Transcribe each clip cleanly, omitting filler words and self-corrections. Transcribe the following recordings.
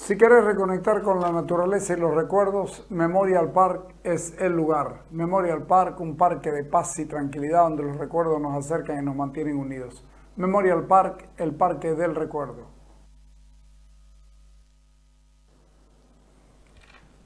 Si quieres reconectar con la naturaleza y los recuerdos, Memorial Park es el lugar. Memorial Park, un parque de paz y tranquilidad donde los recuerdos nos acercan y nos mantienen unidos. Memorial Park, el parque del recuerdo.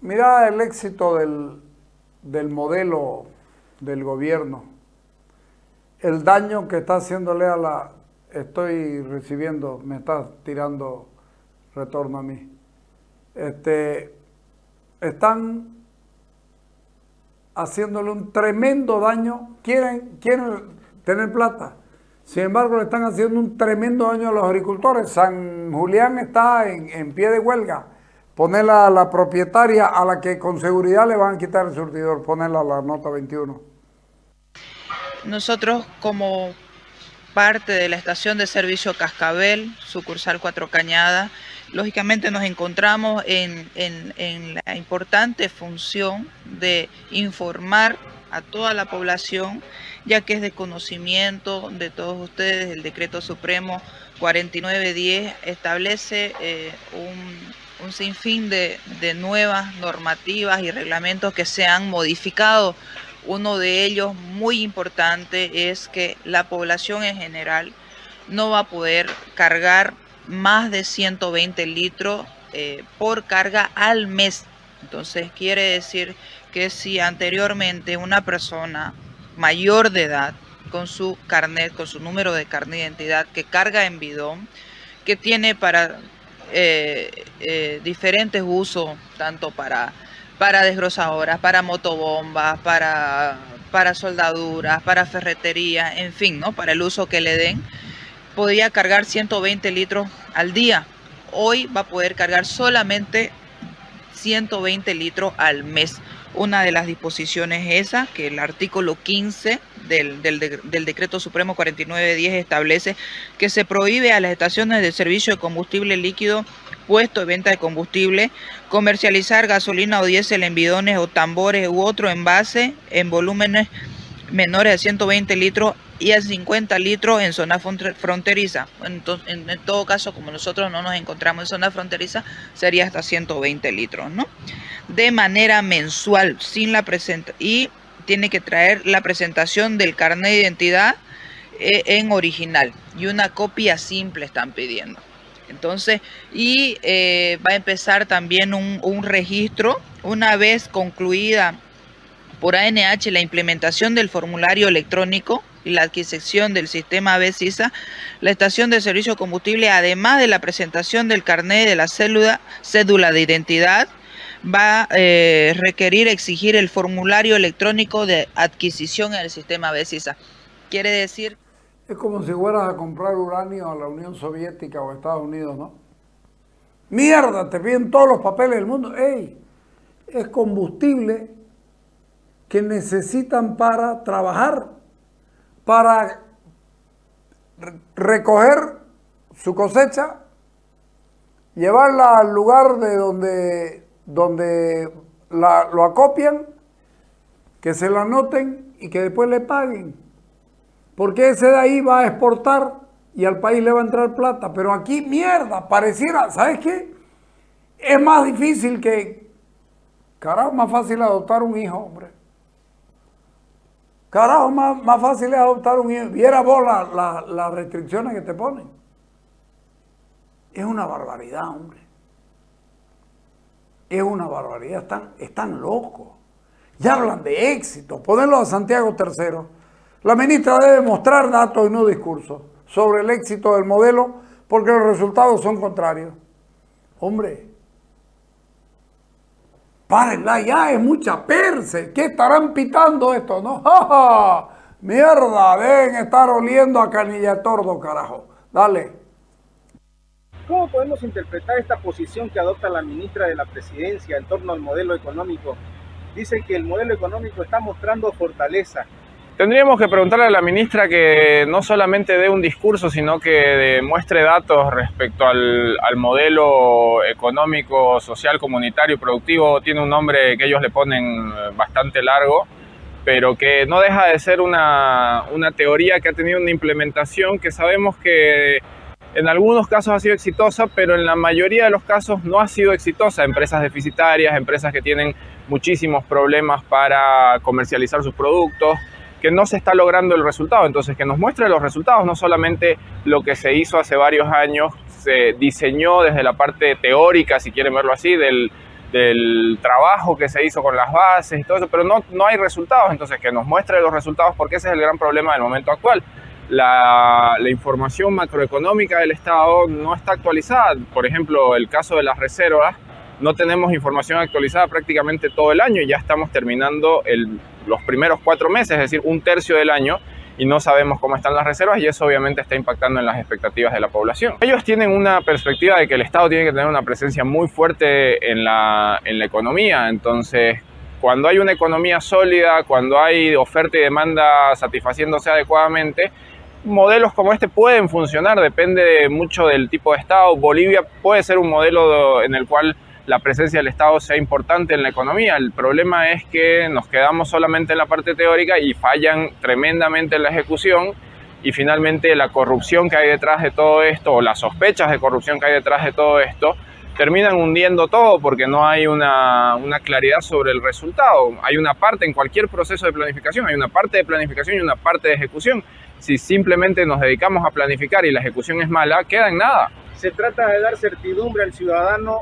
Mira el éxito del modelo del gobierno, el daño que está haciéndole a la... Estoy recibiendo, me está tirando retorno a mí. Están haciéndole un tremendo daño, quieren tener plata, sin embargo le están haciendo un tremendo daño a los agricultores. San Julián está en pie de huelga, ponerla a la propietaria a la que con seguridad le van a quitar el surtidor, ponerla a la nota 21. Nosotros como parte de la estación de servicio Cascabel, sucursal Cuatro Cañadas, lógicamente nos encontramos en la importante función de informar a toda la población, ya que es de conocimiento de todos ustedes. El Decreto Supremo 4910 establece un sinfín de nuevas normativas y reglamentos que se han modificado. Uno de ellos muy importante es que la población en general no va a poder cargar más de 120 litros por carga al mes. Entonces quiere decir que si anteriormente una persona mayor de edad con su carnet, con su número de carnet de identidad, que carga en bidón, que tiene para diferentes usos, tanto para desgrosadoras, para motobombas, para soldaduras, para ferretería, en fin, ¿no? Para el uso que le den, podía cargar 120 litros al día. Hoy va a poder cargar solamente 120 litros al mes. Una de las disposiciones es esa, que el artículo 15 del Decreto Supremo 4910 establece que se prohíbe a las estaciones de servicio de combustible líquido, puesto de venta de combustible, comercializar gasolina o diésel en bidones o tambores u otro envase en volúmenes menores de 120 litros y a 50 litros en zona fronteriza. Entonces, en todo caso, como nosotros no nos encontramos en zona fronteriza, sería hasta 120 litros, ¿no? De manera mensual, sin la y tiene que traer la presentación del carnet de identidad en original y una copia simple están pidiendo. Entonces, va a empezar también un registro una vez concluida por ANH la implementación del formulario electrónico y la adquisición del sistema BESISA. La estación de servicio de combustible, además de la presentación del carnet de la cédula de identidad, va a exigir el formulario electrónico de adquisición en el sistema BESISA. Quiere decir... Es como si fueras a comprar uranio a la Unión Soviética o a Estados Unidos, ¿no? ¡Mierda! Te piden todos los papeles del mundo. ¡Ey! Es combustible que necesitan para trabajar, para recoger su cosecha, llevarla al lugar de donde lo acopian, que se lo anoten y que después le paguen. Porque ese de ahí va a exportar y al país le va a entrar plata. Pero aquí, mierda, pareciera, ¿sabes qué? Es más difícil que... Carajo, más fácil adoptar un hijo, hombre. Carajo, más fácil es adoptar un hijo. Viera vos las restricciones que te ponen. Es una barbaridad, hombre. Es una barbaridad. Están locos. Ya hablan de éxito. Ponerlo a Santiago III. La ministra debe mostrar datos y no discursos sobre el éxito del modelo, porque los resultados son contrarios. Hombre, párenla ya, es mucha perse. ¿Qué estarán pitando esto, no? ¡Ja, ja! Mierda, deben estar oliendo a canilla de tordo, carajo. Dale. ¿Cómo podemos interpretar esta posición que adopta la ministra de la Presidencia en torno al modelo económico? Dicen que el modelo económico está mostrando fortaleza. Tendríamos que preguntarle a la ministra que no solamente dé un discurso, sino que demuestre datos respecto al modelo económico, social, comunitario y productivo. Tiene un nombre que ellos le ponen bastante largo, pero que no deja de ser una teoría que ha tenido una implementación que sabemos que En algunos casos ha sido exitosa, pero en la mayoría de los casos no ha sido exitosa. Empresas deficitarias, empresas que tienen muchísimos problemas para comercializar sus productos, que no se está logrando el resultado. Entonces, que nos muestre los resultados, no solamente lo que se hizo hace varios años, se diseñó desde la parte teórica, si quieren verlo así, del trabajo que se hizo con las bases y todo eso, pero no hay resultados. Entonces, que nos muestre los resultados, porque ese es el gran problema del momento actual. La información macroeconómica del Estado no está actualizada. Por ejemplo, el caso de las reservas, no tenemos información actualizada prácticamente todo el año y ya estamos terminando los primeros 4 meses, es decir, 1/3 del año, y no sabemos cómo están las reservas, y eso obviamente está impactando en las expectativas de la población. Ellos tienen una perspectiva de que el Estado tiene que tener una presencia muy fuerte en la economía. Entonces, cuando hay una economía sólida, cuando hay oferta y demanda satisfaciéndose adecuadamente, modelos como este pueden funcionar, depende mucho del tipo de Estado. Bolivia puede ser un modelo en el cual la presencia del Estado sea importante en la economía. El problema es que nos quedamos solamente en la parte teórica y fallan tremendamente en la ejecución, y finalmente la corrupción que hay detrás de todo esto, o las sospechas de corrupción que hay detrás de todo esto, terminan hundiendo todo, porque no hay una claridad sobre el resultado. Hay una parte en cualquier proceso de planificación, hay una parte de planificación y una parte de ejecución. Si simplemente nos dedicamos a planificar y la ejecución es mala, queda en nada. Se trata de dar certidumbre al ciudadano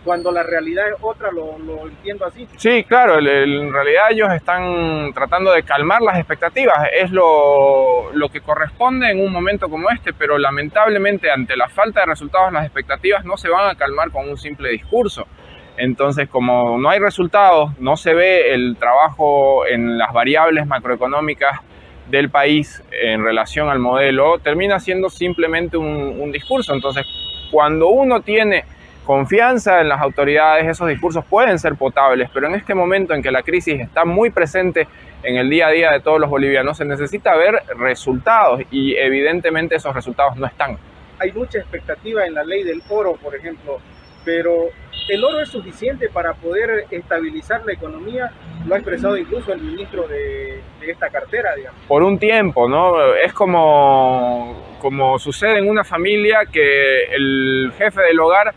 cuando la realidad es otra, lo entiendo así. Sí, claro, en realidad ellos están tratando de calmar las expectativas, es lo que corresponde en un momento como este, pero lamentablemente ante la falta de resultados las expectativas no se van a calmar con un simple discurso. Entonces, como no hay resultados, no se ve el trabajo en las variables macroeconómicas del país en relación al modelo, termina siendo simplemente un discurso. Entonces, cuando uno tiene confianza en las autoridades, esos discursos pueden ser potables, pero en este momento en que la crisis está muy presente en el día a día de todos los bolivianos, se necesita ver resultados, y evidentemente esos resultados no están. Hay mucha expectativa en la ley del oro, por ejemplo, pero ¿el oro es suficiente para poder estabilizar la economía? Lo ha expresado incluso el ministro de esta cartera, digamos. Por un tiempo, ¿no? Es como sucede en una familia, que el jefe del hogar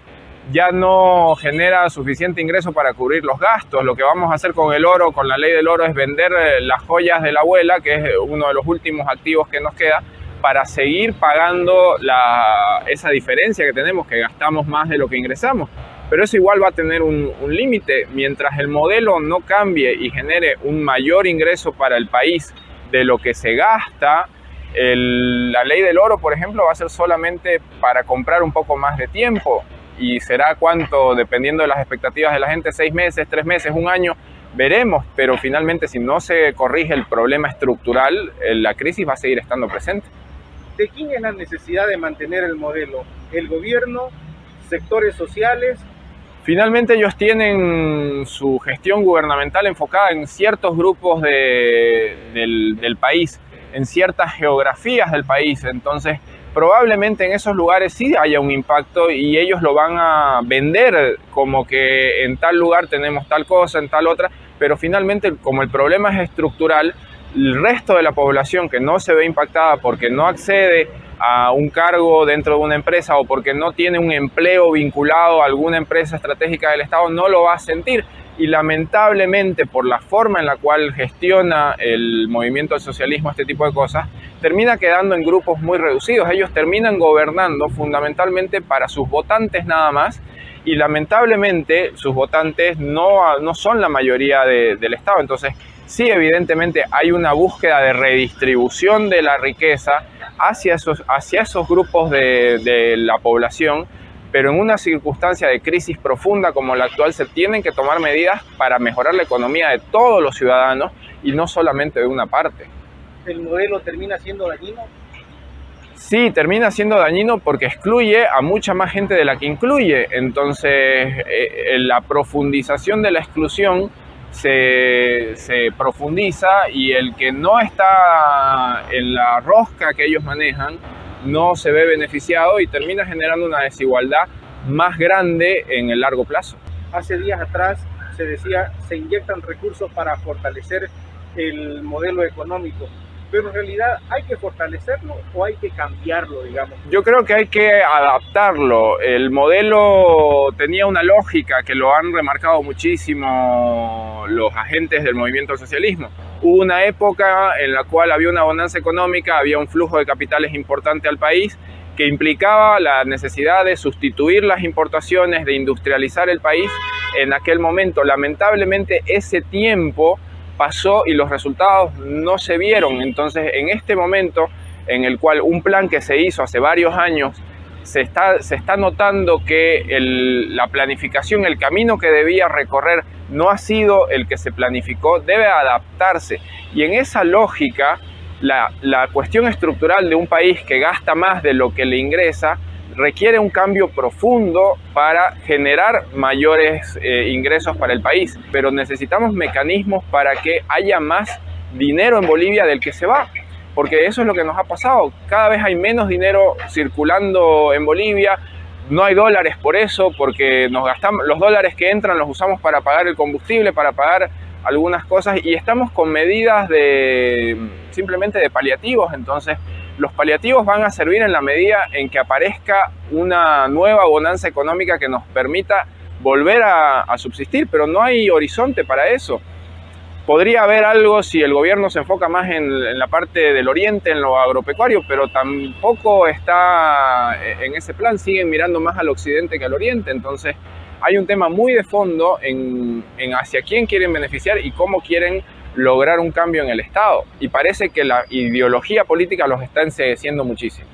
ya no genera suficiente ingreso para cubrir los gastos. Lo que vamos a hacer con el oro, con la ley del oro, es vender las joyas de la abuela, que es uno de los últimos activos que nos queda, para seguir pagando esa diferencia que tenemos, que gastamos más de lo que ingresamos. Pero eso igual va a tener un límite. Mientras el modelo no cambie y genere un mayor ingreso para el país de lo que se gasta, la ley del oro, por ejemplo, va a ser solamente para comprar un poco más de tiempo. Y será cuánto, dependiendo de las expectativas de la gente, 6 meses, 3 meses, 1 año, veremos. Pero finalmente, si no se corrige el problema estructural, la crisis va a seguir estando presente. ¿De quién es la necesidad de mantener el modelo? ¿El gobierno? ¿Sectores sociales? Finalmente ellos tienen su gestión gubernamental enfocada en ciertos grupos del país, en ciertas geografías del país. Entonces, probablemente en esos lugares sí haya un impacto, y ellos lo van a vender como que en tal lugar tenemos tal cosa, en tal otra, pero finalmente, como el problema es estructural, el resto de la población que no se ve impactada porque no accede a un cargo dentro de una empresa, o porque no tiene un empleo vinculado a alguna empresa estratégica del Estado, no lo va a sentir. Y lamentablemente, por la forma en la cual gestiona el movimiento del socialismo este tipo de cosas, termina quedando en grupos muy reducidos. Ellos terminan gobernando fundamentalmente para sus votantes nada más, y lamentablemente sus votantes no son la mayoría del Estado. Entonces, sí, evidentemente hay una búsqueda de redistribución de la riqueza hacia esos grupos de la población, pero en una circunstancia de crisis profunda como la actual se tienen que tomar medidas para mejorar la economía de todos los ciudadanos y no solamente de una parte. ¿El modelo termina siendo dañino? Sí, termina siendo dañino porque excluye a mucha más gente de la que incluye. Entonces, la profundización de la exclusión se profundiza, y el que no está en la rosca que ellos manejan no se ve beneficiado, y termina generando una desigualdad más grande en el largo plazo. Hace días atrás se decía, se inyectan recursos para fortalecer el modelo económico. pero en realidad hay que fortalecerlo o hay que cambiarlo, digamos. Yo creo que hay que adaptarlo. El modelo tenía una lógica que lo han remarcado muchísimo los agentes del movimiento al socialismo. Hubo una época en la cual había una bonanza económica, había un flujo de capitales importante al país que implicaba la necesidad de sustituir las importaciones, de industrializar el país en aquel momento. Lamentablemente ese tiempo pasó y los resultados no se vieron. Entonces, en este momento en el cual un plan que se hizo hace varios años, se está notando que la planificación, el camino que debía recorrer no ha sido el que se planificó, debe adaptarse. Y en esa lógica, la cuestión estructural de un país que gasta más de lo que le ingresa requiere un cambio profundo para generar mayores ingresos para el país, pero necesitamos mecanismos para que haya más dinero en Bolivia del que se va, porque eso es lo que nos ha pasado. Cada vez hay menos dinero circulando en Bolivia, no hay dólares por eso, porque nos gastamos, los dólares que entran los usamos para pagar el combustible, para pagar algunas cosas, y estamos con medidas simplemente de paliativos. Entonces los paliativos van a servir en la medida en que aparezca una nueva bonanza económica que nos permita volver a subsistir, pero no hay horizonte para eso. Podría haber algo si el gobierno se enfoca más en la parte del oriente, en lo agropecuario, pero tampoco está en ese plan, siguen mirando más al occidente que al oriente. Entonces hay un tema muy de fondo en hacia quién quieren beneficiar y cómo quieren lograr un cambio en el Estado. Y parece que la ideología política los está encegueciendo muchísimo.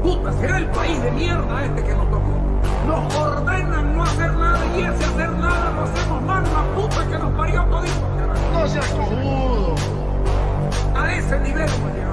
Puta, será el país de mierda este que nos tocó. Nos ordenan no hacer nada y ese hacer nada lo hacemos mal, la puta que nos parió todito. No seas cojudo. A ese nivel hemos llegado.